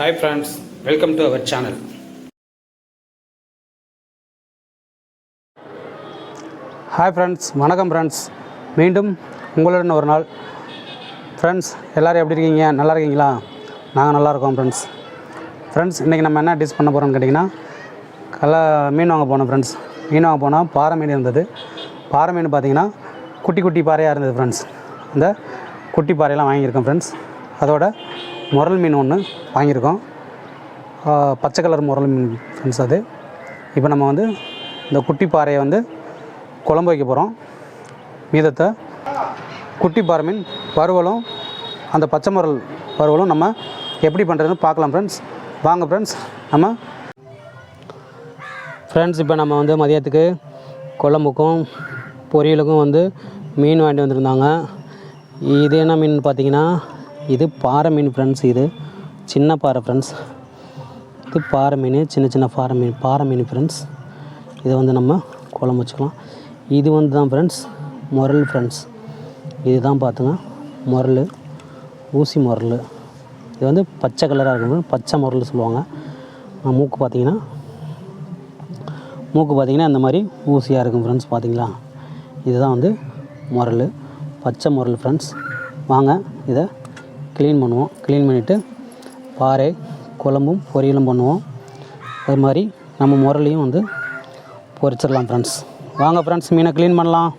Hi friends, welcome to our channel. Hi friends, வணக்கம் friends. மீண்டும் உங்களுடன் ஒரு நாள். ஃப்ரெண்ட்ஸ், எல்லோரும் எப்படி இருக்கீங்க? நல்லா இருக்கீங்களா? நாங்கள் நல்லா இருக்கோம் ஃப்ரெண்ட்ஸ். இன்றைக்கி நம்ம என்ன டிஷ் பண்ண போகிறோம்னு கேட்டிங்கன்னா, மீன் வாங்க போனோம் ஃப்ரெண்ட்ஸ். மீன் வாங்க போனால் பாறை மீன் இருந்தது. பாறை மீன் பார்த்திங்கன்னா குட்டி குட்டி பாறையாக இருந்தது ஃப்ரெண்ட்ஸ். அந்த குட்டி பாறையெல்லாம் வாங்கியிருக்கோம் ஃப்ரெண்ட்ஸ். அதோட முரல் மீன் ஒன்று வாங்கியிருக்கோம், பச்சை கலர் முரல் மீன் ஃப்ரெண்ட்ஸ். அது இப்போ நம்ம வந்து இந்த குட்டி பாறையை வந்து குழம்பு வைக்க போகிறோம். மீதத்தை குட்டி பாறை மீன் வறுவலும் அந்த பச்சை முரல் வறுவலும் நம்ம எப்படி பண்ணுறதுன்னு பார்க்கலாம் ஃப்ரெண்ட்ஸ். வாங்க ஃப்ரெண்ட்ஸ். இப்போ நம்ம வந்து மதியத்துக்கு குழம்புக்கும் பொரியலுக்கும் வந்து மீன் வாங்கிட்டு வந்திருந்தாங்க. இது என்ன மீன் பார்த்திங்கன்னா, இது பாறை மீன் ஃப்ரெண்ட்ஸ். இது சின்ன பாறை ஃப்ரெண்ட்ஸ். இது பாறை மீன், சின்ன பாறை மீன் ஃப்ரெண்ட்ஸ். இதை வந்து நம்ம குழம்பு வச்சுக்கலாம். இது வந்து தான் ஃப்ரெண்ட்ஸ் முரல் ஃப்ரெண்ட்ஸ். இது தான் பார்த்துங்க முரல், ஊசி முரல். இது வந்து பச்சை கலராக இருக்கும், பச்சை முரல் சொல்லுவாங்க. மூக்கு பார்த்திங்கன்னா இந்த மாதிரி ஊசியாக இருக்கும் ஃப்ரெண்ட்ஸ். பார்த்திங்களா, இதுதான் வந்து முரல், பச்சை முரல் ஃப்ரெண்ட்ஸ். வாங்க இதை க்ளீன் பண்ணுவோம். க்ளீன் பண்ணிவிட்டு பாறை குழம்பும் பொரியலும் பண்ணுவோம். அது மாதிரி நம்ம முரலையும் வந்து பொரிச்சிடலாம் ஃப்ரெண்ட்ஸ். வாங்க ஃப்ரெண்ட்ஸ், மீனை க்ளீன் பண்ணலாம்.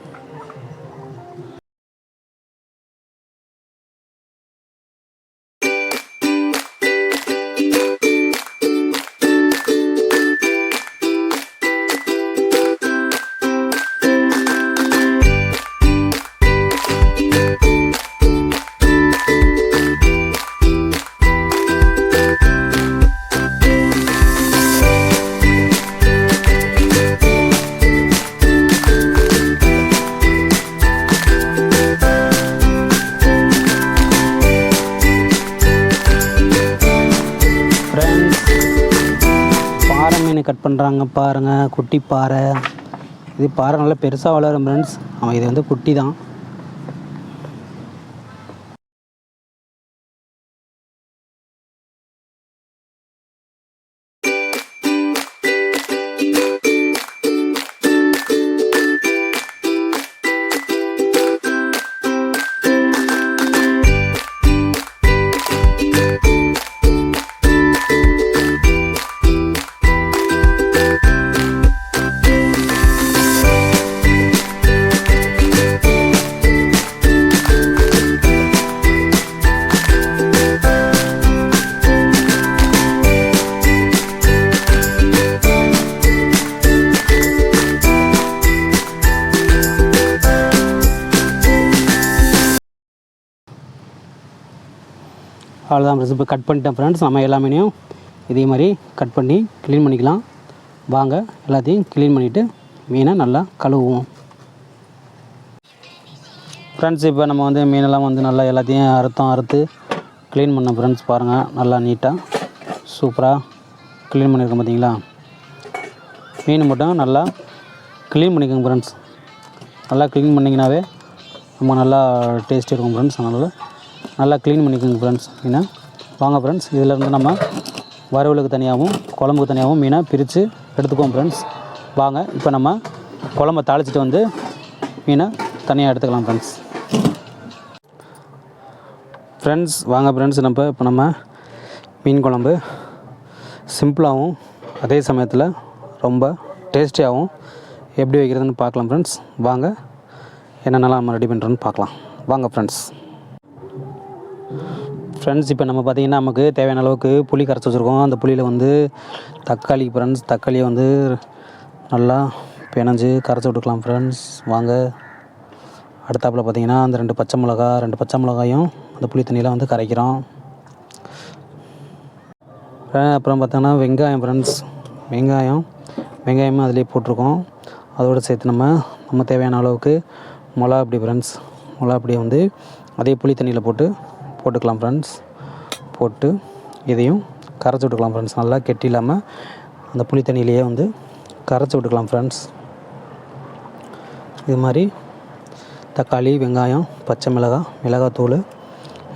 கட் பண்ணுறாங்க பாருங்கள், குட்டி பாறை. இது பாறை நல்லா பெருசாக வளரும் ஃப்ரெண்ட்ஸ். இது வந்து குட்டி தான். அவ்வளோதான் ஃப்ரெண்ட்ஸ். இப்போ கட் பண்ணிட்டேன் ஃப்ரெண்ட்ஸ். நம்ம எல்லா மீனையும் இதே மாதிரி கட் பண்ணி க்ளீன் பண்ணிக்கலாம். வாங்க எல்லாத்தையும் க்ளீன் பண்ணிவிட்டு மீனை நல்லா கழுவுவோம் ஃப்ரெண்ட்ஸ். இப்போ நம்ம வந்து மீனெல்லாம் வந்து நல்லா எல்லாத்தையும் அறுத்து க்ளீன் பண்ணோம் ஃப்ரெண்ட்ஸ். பாருங்கள், நல்லா நீட்டாக சூப்பராக க்ளீன் பண்ணியிருக்கோம். பார்த்தீங்களா, மீன் மட்டும் நல்லா க்ளீன் பண்ணிக்கோங்க ஃப்ரெண்ட்ஸ். நல்லா க்ளீன் பண்ணிங்கனாவே நம்ம நல்லா டேஸ்ட் இருக்கும் ஃப்ரெண்ட்ஸ். அதனால் நல்லா க்ளீன் பண்ணிக்கோங்க ஃப்ரெண்ட்ஸ் மீனை. வாங்க ஃப்ரெண்ட்ஸ், இதிலேருந்து நம்ம வறுவலுக்கு தனியாகவும் குழம்புக்கு தனியாகவும் மீனை பிரித்து எடுத்துக்குவோம் ஃப்ரெண்ட்ஸ். வாங்க இப்போ நம்ம குழம்ப தாளிச்சிட்டு வந்து மீனை தனியாக எடுத்துக்கலாம் ஃப்ரெண்ட்ஸ். வாங்க ஃப்ரெண்ட்ஸ், இப்போ நம்ம மீன் குழம்பு சிம்பிளாகவும் அதே சமயத்தில் ரொம்ப டேஸ்டியாகவும் எப்படி வைக்கிறதுன்னு பார்க்கலாம் ஃப்ரெண்ட்ஸ். வாங்க என்னென்னலாம் நம்ம ரெடி பண்ணுறோன்னு பார்க்கலாம். வாங்க ஃப்ரெண்ட்ஸ். இப்போ நம்ம பார்த்திங்கன்னா நமக்கு தேவையான அளவுக்கு புளி கரைச்சி வச்சுருக்கோம். அந்த புளியில் வந்து தக்காளியை வந்து நல்லா பிணைஞ்சு கரைச்சி விட்டுக்கலாம் ஃப்ரெண்ட்ஸ். வாங்க அடுத்தாப்பில் பார்த்திங்கன்னா அந்த ரெண்டு பச்சை மிளகாயும் அந்த புளி தண்ணியில் வந்து கரைக்கிறோம். அப்புறம் பார்த்தோன்னா வெங்காயம் ஃப்ரெண்ட்ஸ். வெங்காயமும் அதிலே போட்டிருக்கோம். அதோடு சேர்த்து நம்ம தேவையான அளவுக்கு மிளகாப்பொடி ஃப்ரெண்ட்ஸ். மிளகாப்பொடியை வந்து அதே புளி தண்ணியில் போட்டுக்கலாம் ஃப்ரெண்ட்ஸ். போட்டு இதையும் கரைச்சி விட்டுக்கலாம் ஃப்ரெண்ட்ஸ். நல்லா கெட்டி இல்லாமல் அந்த புளி தண்ணியிலேயே வந்து கரைச்சி விட்டுக்கலாம் ஃப்ரெண்ட்ஸ். இது மாதிரி தக்காளி, வெங்காயம், பச்சை மிளகாத்தூள்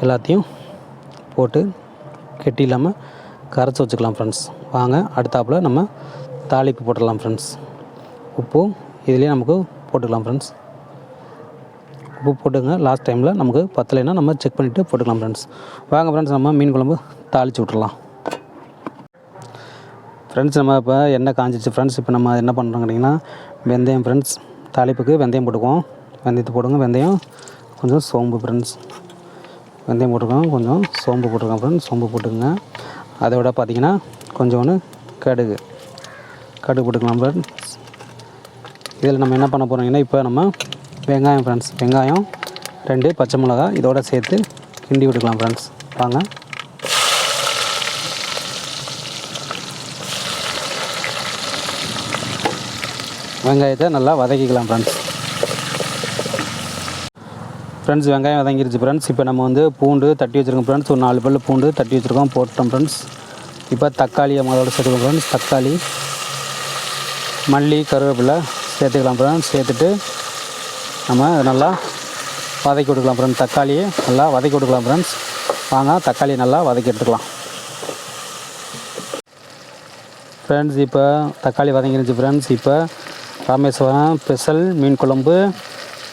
எல்லாத்தையும் போட்டு கெட்டி இல்லாமல் கரைச்சி வச்சுக்கலாம் ஃப்ரெண்ட்ஸ். வாங்க அடுத்தாப்பில் நம்ம தாளிப்பு போட்டுடலாம் ஃப்ரெண்ட்ஸ். உப்பு இதுலேயே நமக்கு போட்டுக்கலாம் ஃப்ரெண்ட்ஸ். உப்பு போட்டுங்க. லாஸ்ட் டைமில் நமக்கு பத்தலைன்னா நம்ம செக் பண்ணிவிட்டு போட்டுக்கலாம் ஃப்ரெண்ட்ஸ். வாங்க ஃப்ரெண்ட்ஸ் நம்ம மீன் குழம்பு தாளித்து விட்டுடலாம் ஃப்ரெண்ட்ஸ். நம்ம இப்போ எண்ணெய் காஞ்சிச்சு ஃப்ரெண்ட்ஸ். இப்போ நம்ம என்ன பண்ணுறோம் கேட்டிங்கன்னா வெந்தயம் ஃப்ரெண்ட்ஸ். தாளிப்புக்கு வெந்தயம் போட்டுக்குவோம். வெந்தயத்தை போடுங்க. வெந்தயம் கொஞ்சம் சோம்பு ஃப்ரெண்ட்ஸ். வெந்தயம் போட்டிருக்கோம், கொஞ்சம் சோம்பு போட்டிருக்கோம் ஃப்ரெண்ட்ஸ். சோம்பு போட்டுக்கோங்க. அதை விட பார்த்திங்கன்னா கொஞ்சோன்னு கடுகு போட்டுக்கலாம் ஃப்ரெண்ட்ஸ். இதில் நம்ம என்ன பண்ண போகிறோங்கன்னா இப்போ நம்ம வெங்காயம் ஃப்ரெண்ட்ஸ். வெங்காயம் 2 பச்சை மிளகா இதோட சேர்த்து கிண்டி விட்டுக்கலாம் ஃப்ரெண்ட்ஸ். வாங்க வெங்காயத்தை நல்லா வதக்கிக்கலாம் ஃப்ரெண்ட்ஸ். வெங்காயம் வதங்கிருச்சு ஃப்ரெண்ட்ஸ். இப்போ நம்ம வந்து பூண்டு தட்டி வச்சுருக்கோம் ஃப்ரெண்ட்ஸ். ஒரு 4 பல் பூண்டு தட்டி வச்சுருக்கோம், போட்டோம் ஃப்ரெண்ட்ஸ். இப்போ தக்காளி அதோட சேர்த்துக்கலாம் ஃப்ரெண்ட்ஸ். தக்காளி, மல்லி, கருவேப்பிலை சேர்த்துக்கலாம் ஃப்ரெண்ட்ஸ். சேர்த்துட்டு நம்ம நல்லா வதக்கி விட்டுக்கலாம் ஃப்ரெண்ட்ஸ். தக்காளியை நல்லா வதக்கி விட்டுக்கலாம் ஃப்ரெண்ட்ஸ். வாங்க தக்காளி நல்லா வதக்கி எடுத்துக்கலாம் ஃப்ரெண்ட்ஸ். இப்போ தக்காளி வதங்கிருச்சு ஃப்ரெண்ட்ஸ். இப்போ ராமேஸ்வரம் ஸ்பெஷல் மீன் குழம்பு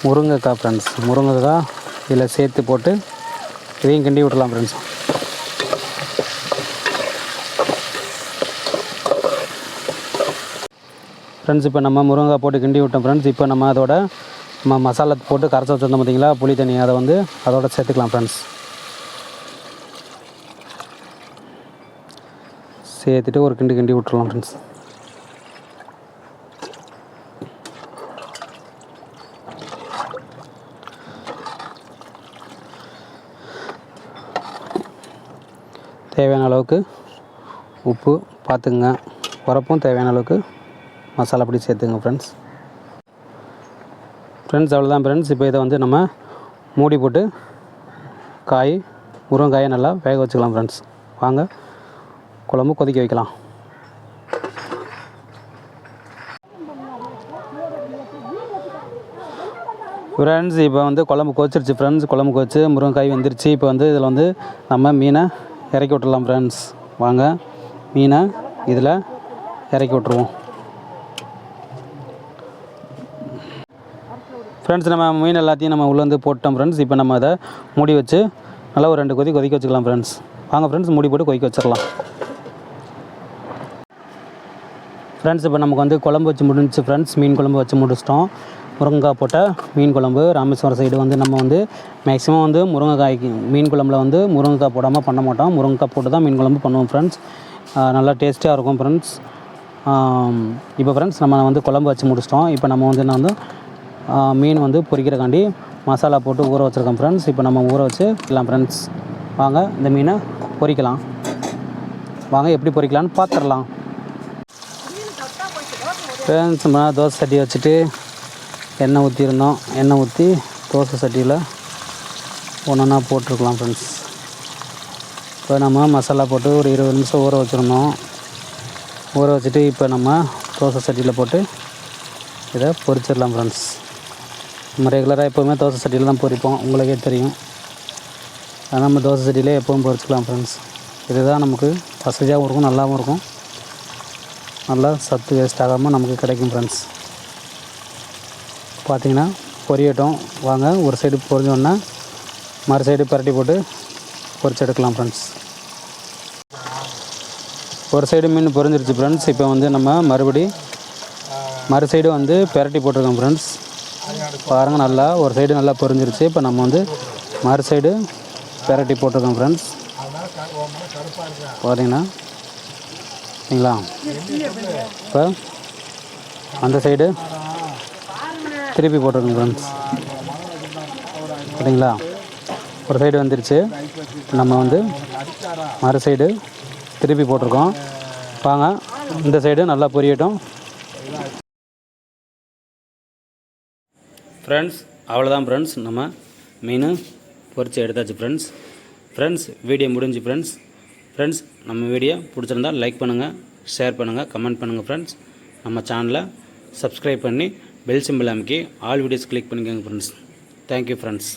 முருங்கைக்காய் ஃப்ரெண்ட்ஸ். முருங்கைக்காய் இதில் சேர்த்து போட்டு இதையும் கிண்டி விட்டுலாம் ஃப்ரெண்ட்ஸ். இப்போ நம்ம முருங்கைக்காய் போட்டு கிண்டி விட்டோம் ஃப்ரெண்ட்ஸ். இப்போ நம்ம அதோட மசாலா போட்டு கரைச்சி வச்சுருந்தோம் பார்த்திங்களா, புளி தண்ணி, அதை வந்து அதோட சேர்த்துக்கலாம் ஃப்ரெண்ட்ஸ். சேர்த்துட்டு ஒரு கிண்டி விட்டுருலாம் ஃப்ரெண்ட்ஸ். தேவையான அளவுக்கு உப்பு பார்த்துக்குங்க. உரப்பும் தேவையான அளவுக்கு மசாலா பொடி சேர்த்துங்க ஃப்ரெண்ட்ஸ். அவ்வளோதான் ஃப்ரெண்ட்ஸ். இப்போ இதை வந்து நம்ம மூடி போட்டு முருங்கைக்காயை நல்லா வேக வச்சுக்கலாம் ஃப்ரெண்ட்ஸ். வாங்க குழம்பு கொதிக்க வைக்கலாம் ஃப்ரெண்ட்ஸ். இப்போ வந்து குழம்பு கொதிச்சிருச்சு ஃப்ரெண்ட்ஸ். குழம்பு கொதிச்சு முருங்கைக்காய் வந்துருச்சு. இப்போ வந்து இதில் வந்து நம்ம மீனை இறக்கி விட்டுடலாம் ஃப்ரெண்ட்ஸ். வாங்க மீனை இதில் இறக்கி விட்ருவோம் ஃப்ரெண்ட்ஸ். நம்ம மீன் எல்லாத்தையும் நம்ம உள்ளே வந்து போட்டோம் ஃப்ரெண்ட்ஸ். இப்போ நம்ம அதை மூடி வச்சு நல்லா ஒரு 2 கொதிக்க வச்சுக்கலாம் ஃப்ரெண்ட்ஸ். வாங்க ஃப்ரெண்ட்ஸ் மூடி போட்டு கொதிக்க வச்சிடலாம் ஃப்ரெண்ட்ஸ். இப்போ நமக்கு வந்து குழம்பு வச்சு முடிஞ்சிச்சு ஃப்ரெண்ட்ஸ். மீன் குழம்பு வச்சு முடிச்சிட்டோம். முருங்கைக்காய் போட்ட மீன் குழம்பு. ராமேஸ்வரம் சைடு வந்து நம்ம வந்து மேக்ஸிமம் வந்து முருங்கைக்காய்க்கு மீன் குழம்புல வந்து முருங்கைக்காய் போடாமல் பண்ண மாட்டோம். முருங்கைக்காய் போட்டு தான் மீன் குழம்பு பண்ணுவோம் ஃப்ரெண்ட்ஸ். நல்லா டேஸ்ட்டாக இருக்கும் ஃப்ரெண்ட்ஸ். இப்போ ஃப்ரெண்ட்ஸ் நம்ம வந்து குழம்பு வச்சு முடிச்சிட்டோம். இப்போ நம்ம வந்து என்ன வந்து மீன் வந்து பொரிக்கிறக்காண்டி மசாலா போட்டு ஊற வச்சுருக்கோம் ஃப்ரெண்ட்ஸ். இப்போ நம்ம ஊற வச்சுக்கலாம் ஃப்ரெண்ட்ஸ். வாங்க இந்த மீனை பொரிக்கலாம். வாங்க எப்படி பொரிக்கலான்னு பார்த்துடலாம் ஃப்ரெண்ட்ஸ். நம்ம தோசை சட்டி வச்சுட்டு எண்ணெய் ஊற்றிருந்தோம். எண்ணெய் ஊற்றி தோசை சட்டியில் ஒன்றா போட்டிருக்கலாம் ஃப்ரெண்ட்ஸ். இப்போ நம்ம மசாலா போட்டு ஒரு 20 நிமிஷம் ஊற வச்சுருந்தோம். ஊற வச்சுட்டு இப்போ நம்ம தோசை சட்டியில் போட்டு இதை பொரிச்சிடலாம் ஃப்ரெண்ட்ஸ். நம்ம ரெகுலராக எப்போவுமே தோசை சட்டியில் தான் பொரிப்போம், உங்களுக்கே தெரியும். ஆனால் நம்ம தோசை சட்டியிலே எப்போவும் பொரிச்சிக்கலாம் ஃப்ரெண்ட்ஸ். இதுதான் நமக்கு வசதியாகவும் இருக்கும், நல்லாவும் இருக்கும். நல்லா சத்து வேஸ்ட் ஆகாமல் நமக்கு கிடைக்கும் ஃப்ரெண்ட்ஸ். பார்த்திங்கன்னா பொரியட்டும். வாங்க ஒரு சைடு பொரிஞ்சோன்னா மறு சைடு பரட்டி போட்டு பொரிச்சு எடுக்கலாம் ஃப்ரெண்ட்ஸ். ஒரு சைடு மீன் பொரிஞ்சிருச்சு ஃப்ரெண்ட்ஸ். இப்போ வந்து நம்ம மறு சைடு வந்து பரட்டி போட்டிருக்கோம் ஃப்ரெண்ட்ஸ். பாருங்கள் நல்லா ஒரு சைடு நல்லா பொரிஞ்சிருச்சு. இப்போ நம்ம வந்து மறு சைடு பரட்டி போட்டிருக்கோம் ஃப்ரெண்ட்ஸ். பார்த்தீங்கன்னா சரிங்களா. இப்போ அந்த சைடு திருப்பி போட்டிருக்கோம் ஃப்ரெண்ட்ஸ். சரிங்களா. ஒரு சைடு வந்துருச்சு. நம்ம வந்து மறு சைடு திருப்பி போட்டிருக்கோம். வாங்க இந்த சைடு நல்லா பொரியட்டும் ஃப்ரெண்ட்ஸ். அவ்வளோதான் ஃப்ரெண்ட்ஸ். நம்ம மீன் பொரிச்சு எடுத்தாச்சு ஃப்ரெண்ட்ஸ். வீடியோ முடிஞ்சு ஃப்ரெண்ட்ஸ். நம்ம வீடியோ பிடிச்சிருந்தால் லைக் பண்ணுங்கள், ஷேர் பண்ணுங்கள், கமெண்ட் பண்ணுங்கள் ஃப்ரெண்ட்ஸ். நம்ம சேனலை சப்ஸ்கிரைப் பண்ணி பெல் சிம்பிள் அமைக்கி ஆல் வீடியோஸ் கிளிக் பண்ணிக்கோங்க ஃப்ரெண்ட்ஸ். Thank you friends.